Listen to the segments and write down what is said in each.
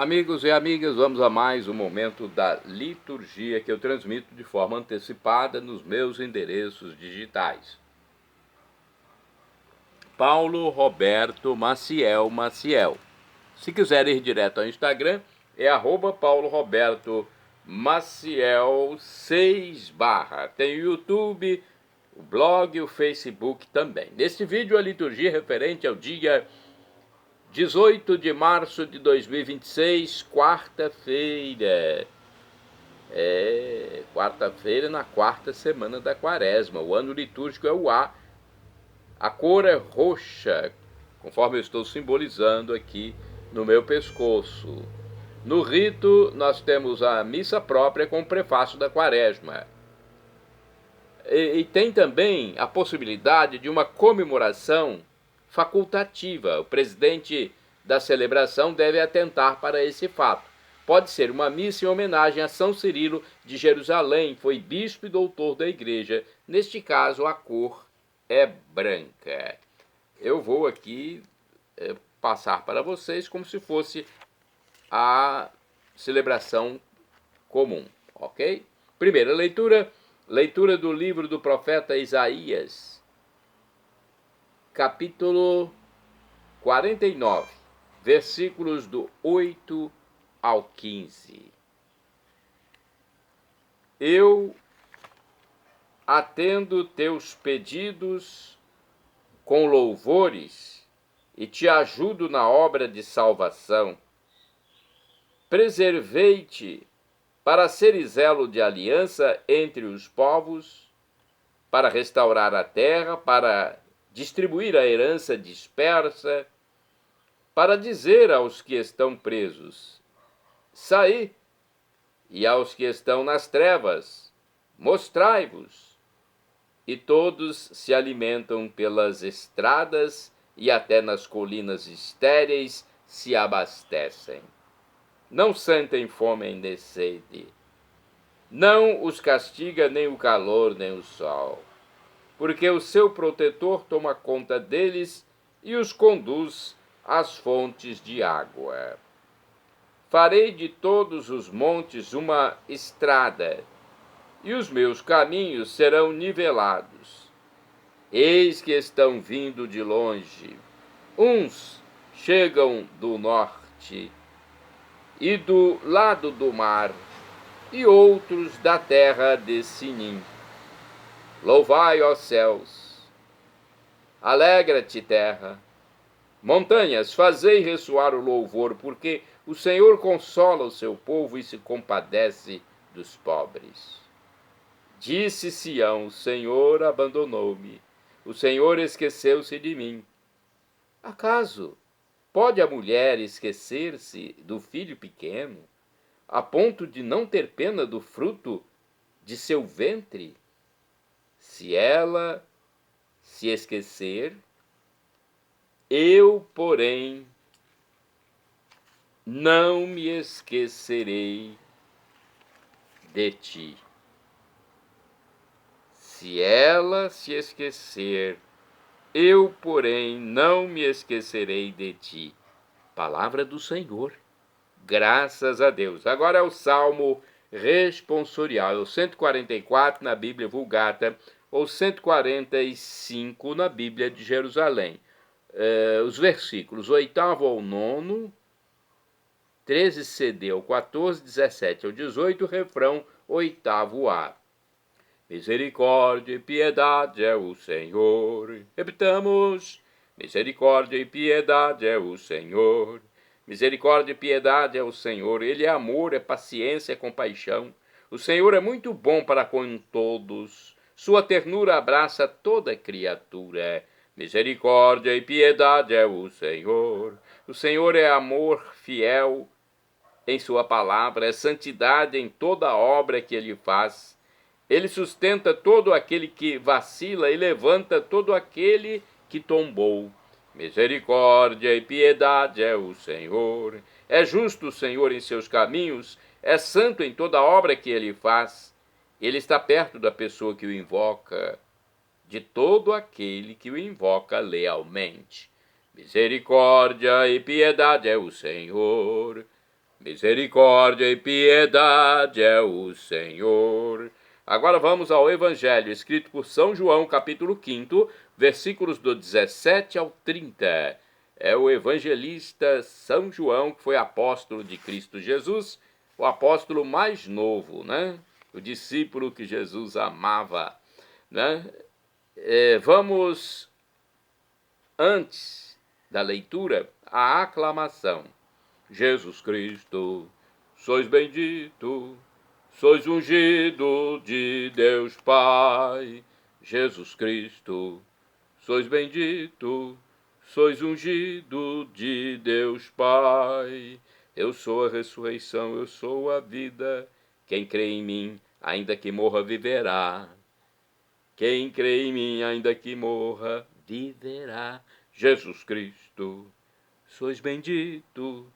Amigos e amigas, vamos a mais um momento da liturgia que eu transmito de forma antecipada nos meus endereços digitais. Paulo Roberto Maciel. Se quiser ir direto ao Instagram, é @Paulo Roberto Maciel 6 barra. Tem o YouTube, o blog, o Facebook também. Neste vídeo, a liturgia referente ao dia 18 de março de 2026, quarta-feira. Quarta-feira na quarta semana da quaresma. O ano litúrgico é o A. A cor é roxa, conforme eu estou simbolizando aqui no meu pescoço. No rito, nós temos a missa própria com o prefácio da quaresma. E tem também a possibilidade de uma comemoração facultativa. O presidente da celebração deve atentar para esse fato. Pode ser uma missa em homenagem a São Cirilo de Jerusalém, foi bispo e doutor da igreja. Neste caso, a cor é branca. Eu vou aqui passar para vocês como se fosse a celebração comum, ok? Primeira leitura do livro do profeta Isaías, capítulo 49, versículos do 8 ao 15. Eu atendo teus pedidos com louvores e te ajudo na obra de salvação. Preservei-te para seres elo de aliança entre os povos, para restaurar a terra, para distribuir a herança dispersa, para dizer aos que estão presos: saí, e aos que estão nas trevas: mostrai-vos. E todos se alimentam pelas estradas e até nas colinas estéreis se abastecem. Não sentem fome nem sede. Não os castiga nem o calor nem o sol, porque o seu protetor toma conta deles e os conduz às fontes de água. Farei de todos os montes uma estrada, e os meus caminhos serão nivelados. Eis que estão vindo de longe. Uns chegam do norte e do lado do mar, e outros da terra de Sinim. Louvai, ó céus! Alegra-te, terra! Montanhas, fazei ressoar o louvor, porque o Senhor consola o seu povo e se compadece dos pobres. Disse Sião: o Senhor abandonou-me, o Senhor esqueceu-se de mim. Acaso pode a mulher esquecer-se do filho pequeno, a ponto de não ter pena do fruto de seu ventre? Se ela se esquecer, eu, porém, não me esquecerei de ti. Se ela se esquecer, eu, porém, não me esquecerei de ti. Palavra do Senhor. Graças a Deus. Agora é o Salmo responsorial, o 144 na Bíblia Vulgata, ou 145 na Bíblia de Jerusalém. Os versículos 8º ao 9º, 13cd ao 14, 17 ao 18, refrão 8º-A. Misericórdia e piedade é o Senhor. Repitamos: misericórdia e piedade é o Senhor. Misericórdia e piedade é o Senhor. Ele é amor, é paciência, é compaixão. O Senhor é muito bom para com todos. Sua ternura abraça toda criatura. Misericórdia e piedade é o Senhor. O Senhor é amor fiel em sua palavra, é santidade em toda obra que ele faz. Ele sustenta todo aquele que vacila e levanta todo aquele que tombou. Misericórdia e piedade é o Senhor. É justo o Senhor em seus caminhos, é santo em toda obra que ele faz. Ele está perto da pessoa que o invoca, de todo aquele que o invoca lealmente. Misericórdia e piedade é o Senhor. Misericórdia e piedade é o Senhor. Agora vamos ao Evangelho escrito por São João, capítulo 5, versículos do 17 ao 30. É o evangelista São João, que foi apóstolo de Cristo Jesus, o apóstolo mais novo, né? O discípulo que Jesus amava, né? Vamos, antes da leitura, a aclamação. Jesus Cristo, sois bendito, sois ungido de Deus Pai. Jesus Cristo, sois bendito, sois ungido de Deus Pai. Eu sou a ressurreição, eu sou a vida. Quem crê em mim, ainda que morra, viverá. Quem crê em mim, ainda que morra, viverá. Jesus Cristo, sois bendito,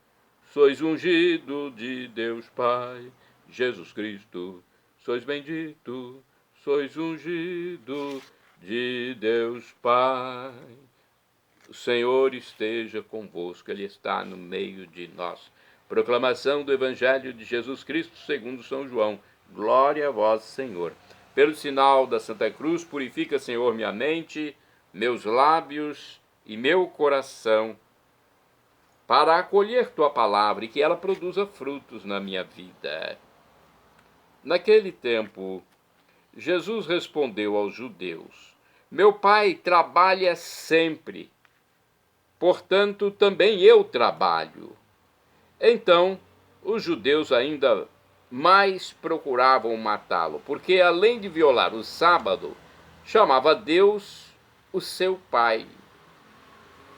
sois ungido de Deus Pai. Jesus Cristo, sois bendito, sois ungido de Deus Pai. O Senhor esteja convosco, Ele está no meio de nós. Proclamação do Evangelho de Jesus Cristo segundo São João. Glória a vós, Senhor. Pelo sinal da Santa Cruz, purifica, Senhor, minha mente, meus lábios e meu coração, para acolher tua palavra e que ela produza frutos na minha vida. Naquele tempo, Jesus respondeu aos judeus: Meu Pai trabalha sempre, portanto também eu trabalho. Então, os judeus ainda mais procuravam matá-lo, porque além de violar o sábado, chamava Deus o seu Pai,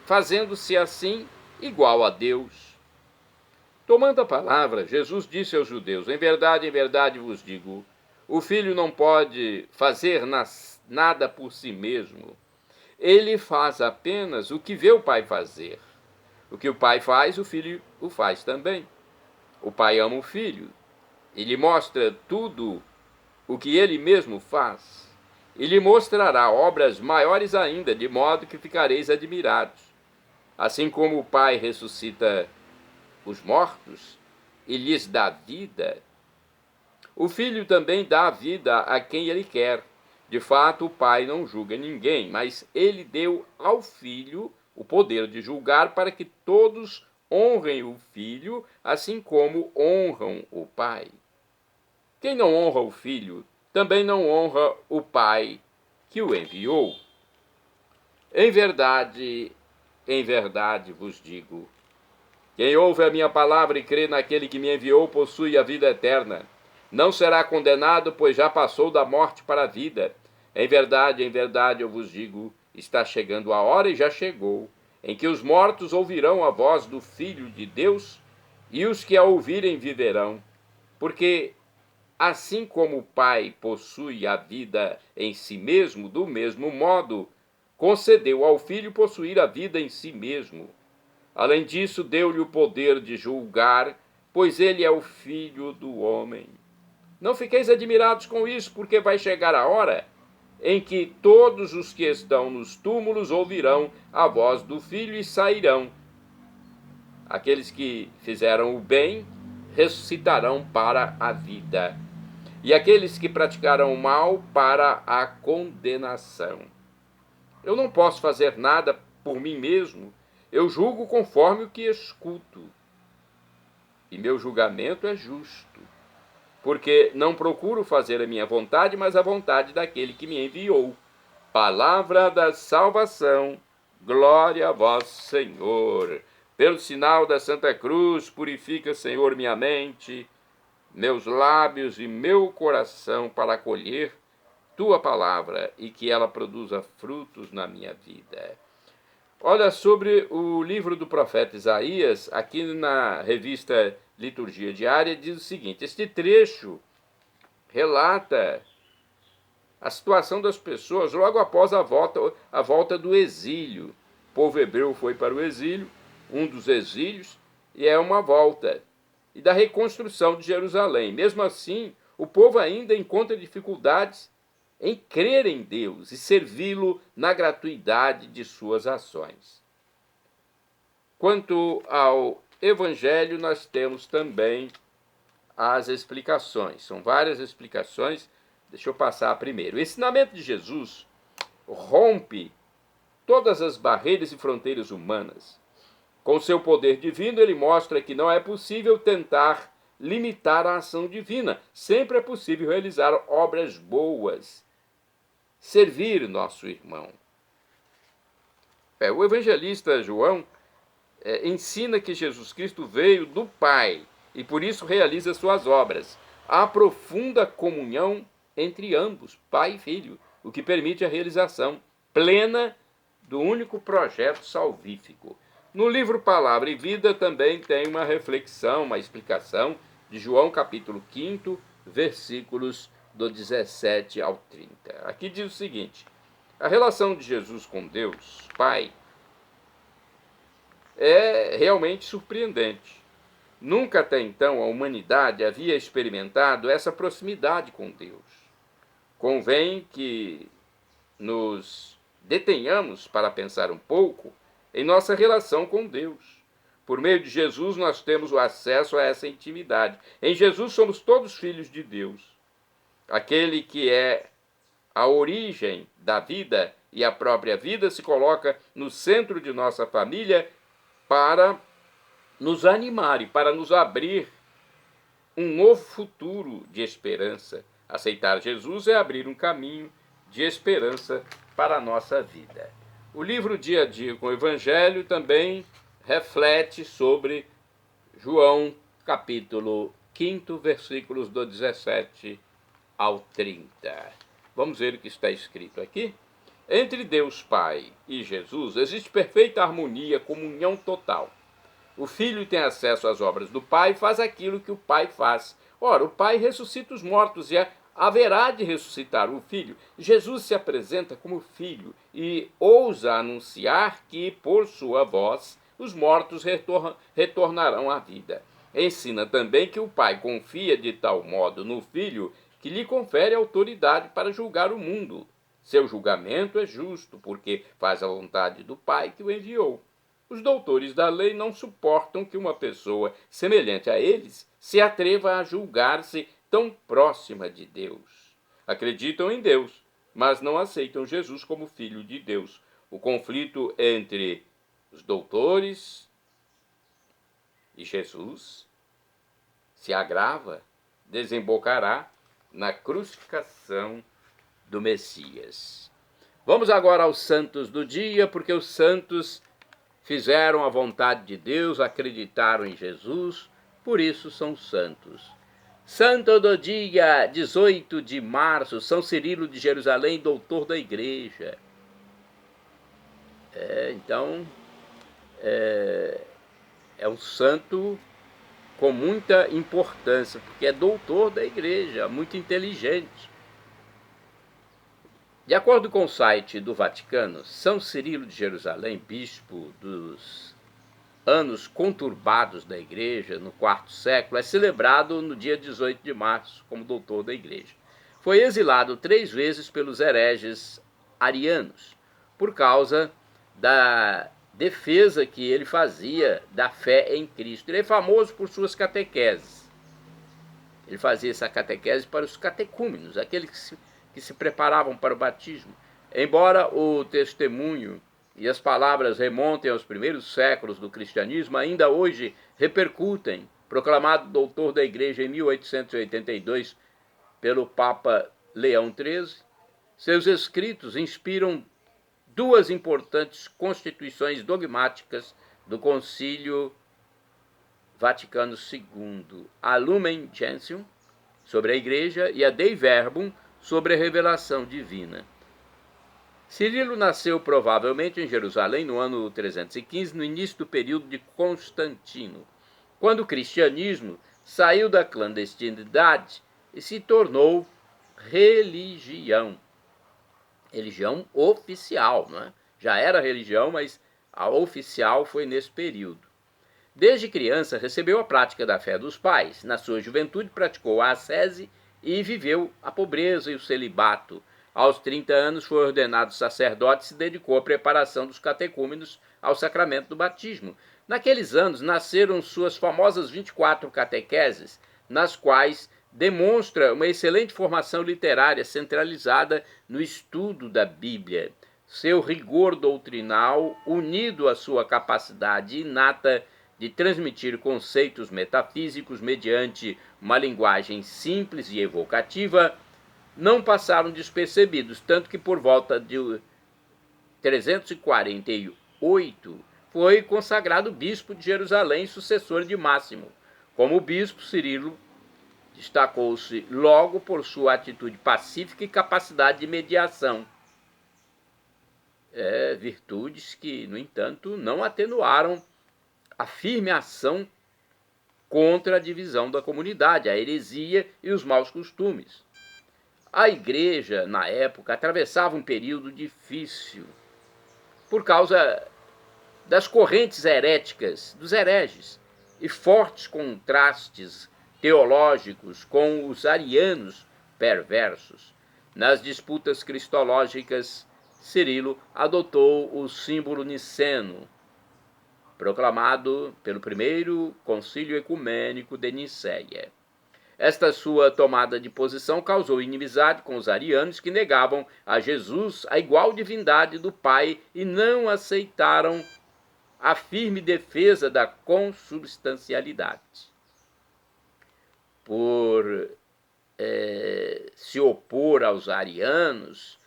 fazendo-se assim igual a Deus. Tomando a palavra, Jesus disse aos judeus: em verdade vos digo, o Filho não pode fazer nada por si mesmo. Ele faz apenas o que vê o Pai fazer. O que o Pai faz, o Filho o faz também. O Pai ama o Filho. Ele mostra tudo o que ele mesmo faz. Ele mostrará obras maiores ainda, de modo que ficareis admirados. Assim como o Pai ressuscita os mortos e lhes dá vida, o Filho também dá vida a quem ele quer. De fato, o Pai não julga ninguém, mas ele deu ao Filho o poder de julgar, para que todos honrem o Filho, assim como honram o Pai. Quem não honra o Filho, também não honra o Pai que o enviou. Em verdade vos digo, quem ouve a minha palavra e crê naquele que me enviou possui a vida eterna. Não será condenado, pois já passou da morte para a vida. Em verdade eu vos digo, está chegando a hora, e já chegou, em que os mortos ouvirão a voz do Filho de Deus, e os que a ouvirem viverão. Porque assim como o Pai possui a vida em si mesmo, do mesmo modo, concedeu ao Filho possuir a vida em si mesmo. Além disso, deu-lhe o poder de julgar, pois ele é o Filho do homem. Não fiqueis admirados com isso, porque vai chegar a hora em que todos os que estão nos túmulos ouvirão a voz do Filho e sairão. Aqueles que fizeram o bem ressuscitarão para a vida, e aqueles que praticaram o mal para a condenação. Eu não posso fazer nada por mim mesmo. Eu julgo conforme o que escuto, e meu julgamento é justo, porque não procuro fazer a minha vontade, mas a vontade daquele que me enviou. Palavra da salvação, glória a vós, Senhor. Pelo sinal da Santa Cruz, purifica, Senhor, minha mente, meus lábios e meu coração, para acolher tua palavra e que ela produza frutos na minha vida. Olha, sobre o livro do profeta Isaías, aqui na revista Liturgia Diária, diz o seguinte: este trecho relata a situação das pessoas logo após a volta do exílio. O povo hebreu foi para o exílio, um dos exílios, e é uma volta, e da reconstrução de Jerusalém. Mesmo assim, o povo ainda encontra dificuldades em crer em Deus e servi-lo na gratuidade de suas ações. Quanto ao Evangelho nós temos também as explicações. São várias explicações. Deixa eu passar primeiro. O ensinamento de Jesus rompe todas as barreiras e fronteiras humanas. Com seu poder divino, ele mostra que não é possível tentar limitar a ação divina. Sempre é possível realizar obras boas, servir nosso irmão. O evangelista João ensina que Jesus Cristo veio do Pai e por isso realiza suas obras. Há profunda comunhão entre ambos, Pai e Filho, o que permite a realização plena do único projeto salvífico. No livro Palavra e Vida também tem uma reflexão, uma explicação de João capítulo 5, versículos do 17 ao 30. Aqui diz o seguinte: a relação de Jesus com Deus, Pai, é realmente surpreendente. Nunca até então a humanidade havia experimentado essa proximidade com Deus. Convém que nos detenhamos para pensar um pouco em nossa relação com Deus. Por meio de Jesus nós temos o acesso a essa intimidade. Em Jesus somos todos filhos de Deus. Aquele que é a origem da vida e a própria vida se coloca no centro de nossa família para nos animar e para nos abrir um novo futuro de esperança. Aceitar Jesus é abrir um caminho de esperança para a nossa vida. O livro Dia a Dia com o Evangelho também reflete sobre João, capítulo 5, versículos do 17 ao 30. Vamos ver o que está escrito aqui. Entre Deus Pai e Jesus existe perfeita harmonia, comunhão total. O Filho tem acesso às obras do Pai e faz aquilo que o Pai faz. Ora, o Pai ressuscita os mortos e haverá de ressuscitar o Filho. Jesus se apresenta como Filho e ousa anunciar que, por sua voz, os mortos retornarão à vida. Ensina também que o Pai confia de tal modo no Filho que lhe confere autoridade para julgar o mundo. Seu julgamento é justo, porque faz a vontade do Pai que o enviou. Os doutores da lei não suportam que uma pessoa semelhante a eles se atreva a julgar-se tão próxima de Deus. Acreditam em Deus, mas não aceitam Jesus como Filho de Deus. O conflito entre os doutores e Jesus se agrava, desembocará na crucificação do Messias. Vamos agora aos santos do dia, porque os santos fizeram a vontade de Deus, acreditaram em Jesus, por isso são santos. Santo do dia 18 de março, São Cirilo de Jerusalém, doutor da Igreja. Então, é um santo com muita importância, porque é doutor da Igreja, muito inteligente. De acordo com o site do Vaticano, São Cirilo de Jerusalém, bispo dos anos conturbados da Igreja, no IV século, é celebrado no dia 18 de março como doutor da Igreja. Foi exilado 3 vezes pelos hereges arianos, por causa da defesa que ele fazia da fé em Cristo. Ele é famoso por suas catequeses. Ele fazia essa catequese para os catecúmenos, aqueles que se preparavam para o batismo. Embora o testemunho e as palavras remontem aos primeiros séculos do cristianismo, ainda hoje repercutem. Proclamado doutor da Igreja em 1882 pelo Papa Leão XIII, seus escritos inspiram 2 importantes constituições dogmáticas do Concílio Vaticano II, a Lumen Gentium, sobre a Igreja, e a Dei Verbum, sobre a revelação divina. Cirilo nasceu provavelmente em Jerusalém no ano 315, no início do período de Constantino, quando o cristianismo saiu da clandestinidade e se tornou religião. Religião oficial, não é? Já era religião, mas a oficial foi nesse período. Desde criança recebeu a prática da fé dos pais. Na sua juventude praticou a ascese e viveu a pobreza e o celibato. Aos 30 anos foi ordenado sacerdote e se dedicou à preparação dos catecúmenos ao sacramento do batismo. Naqueles anos nasceram suas famosas 24 catequeses, nas quais demonstra uma excelente formação literária centralizada no estudo da Bíblia. Seu rigor doutrinal, unido à sua capacidade inata de transmitir conceitos metafísicos mediante uma linguagem simples e evocativa, não passaram despercebidos, tanto que por volta de 348 foi consagrado bispo de Jerusalém, sucessor de Máximo. Como bispo, Cirilo destacou-se logo por sua atitude pacífica e capacidade de mediação. Virtudes que, no entanto, não atenuaram a firme ação contra a divisão da comunidade, a heresia e os maus costumes. A igreja, na época, atravessava um período difícil por causa das correntes heréticas, dos hereges, e fortes contrastes teológicos com os arianos perversos. Nas disputas cristológicas, Cirilo adotou o símbolo niceno, proclamado pelo primeiro concílio ecumênico de Nicéia. Esta sua tomada de posição causou inimizade com os arianos, que negavam a Jesus a igual divindade do Pai e não aceitaram a firme defesa da consubstancialidade. Por se opor aos arianos,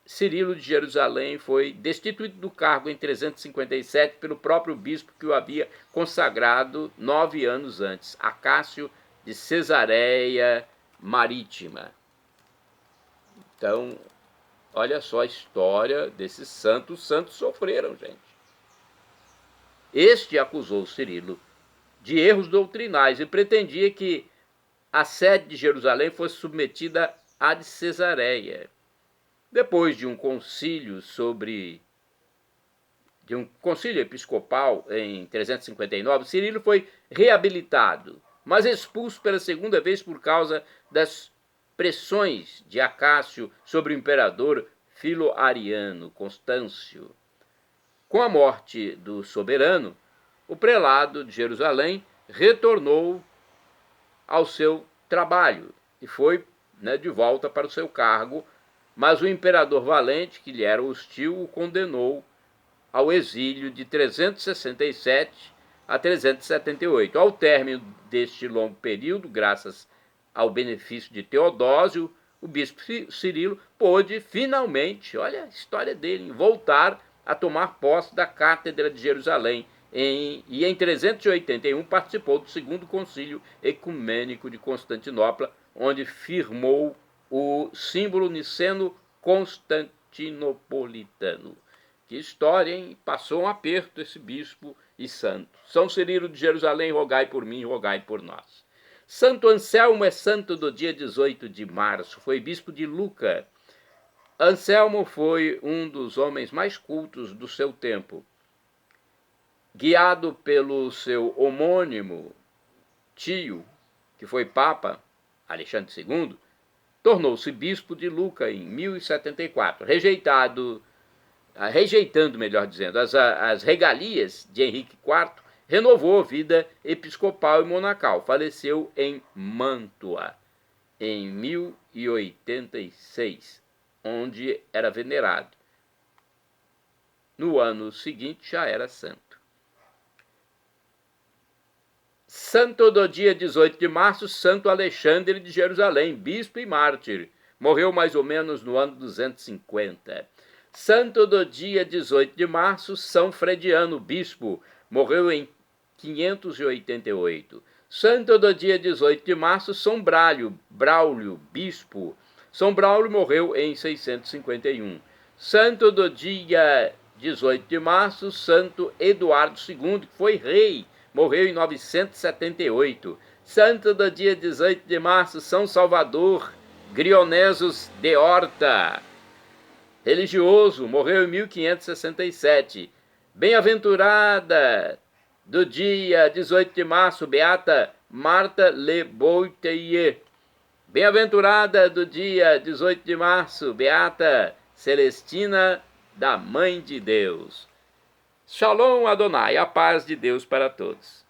Cirilo de Jerusalém foi destituído do cargo em 357 pelo próprio bispo que o havia consagrado 9 anos antes, Acácio de Cesareia Marítima. Então, olha só a história desses santos. Os santos sofreram, gente. Este acusou Cirilo de erros doutrinais e pretendia que a sede de Jerusalém fosse submetida à de Cesareia. Depois de um concílio episcopal em 359, Cirilo foi reabilitado, mas expulso pela segunda vez por causa das pressões de Acácio sobre o imperador filo-ariano Constâncio. Com a morte do soberano, o prelado de Jerusalém retornou ao seu trabalho e foi de volta para o seu cargo, mas o imperador Valente, que lhe era hostil, o condenou ao exílio de 367 a 378. Ao término deste longo período, graças ao benefício de Teodósio, o bispo Cirilo pôde finalmente, olha a história dele, voltar a tomar posse da Cátedra de Jerusalém. E em 381 participou do segundo concílio ecumênico de Constantinopla, onde firmou o símbolo niceno-constantinopolitano. Que história, hein? Passou um aperto esse bispo e santo. São Cirilo de Jerusalém, rogai por mim, rogai por nós. Santo Anselmo é santo do dia 18 de março, foi bispo de Lucca. Anselmo foi um dos homens mais cultos do seu tempo. Guiado pelo seu homônimo tio, que foi Papa, Alexandre II, tornou-se bispo de Lucca em 1074, rejeitando, as regalias de Henrique IV, renovou a vida episcopal e monacal. Faleceu em Mantua, em 1086, onde era venerado. No ano seguinte já era santo. Santo do dia 18 de março, Santo Alexandre de Jerusalém, bispo e mártir. Morreu mais ou menos no ano 250. Santo do dia 18 de março, São Frediano, bispo. Morreu em 588. Santo do dia 18 de março, São Braulio, bispo. São Braulio morreu em 651. Santo do dia 18 de março, Santo Eduardo II, que foi rei. Morreu em 978. Santo do dia 18 de março, São Salvador Grionesos de Horta, religioso, morreu em 1567. Bem-aventurada do dia 18 de março, Beata Marta Le Boiteiller. Bem-aventurada do dia 18 de março, Beata Celestina da Mãe de Deus. Shalom Adonai, a paz de Deus para todos.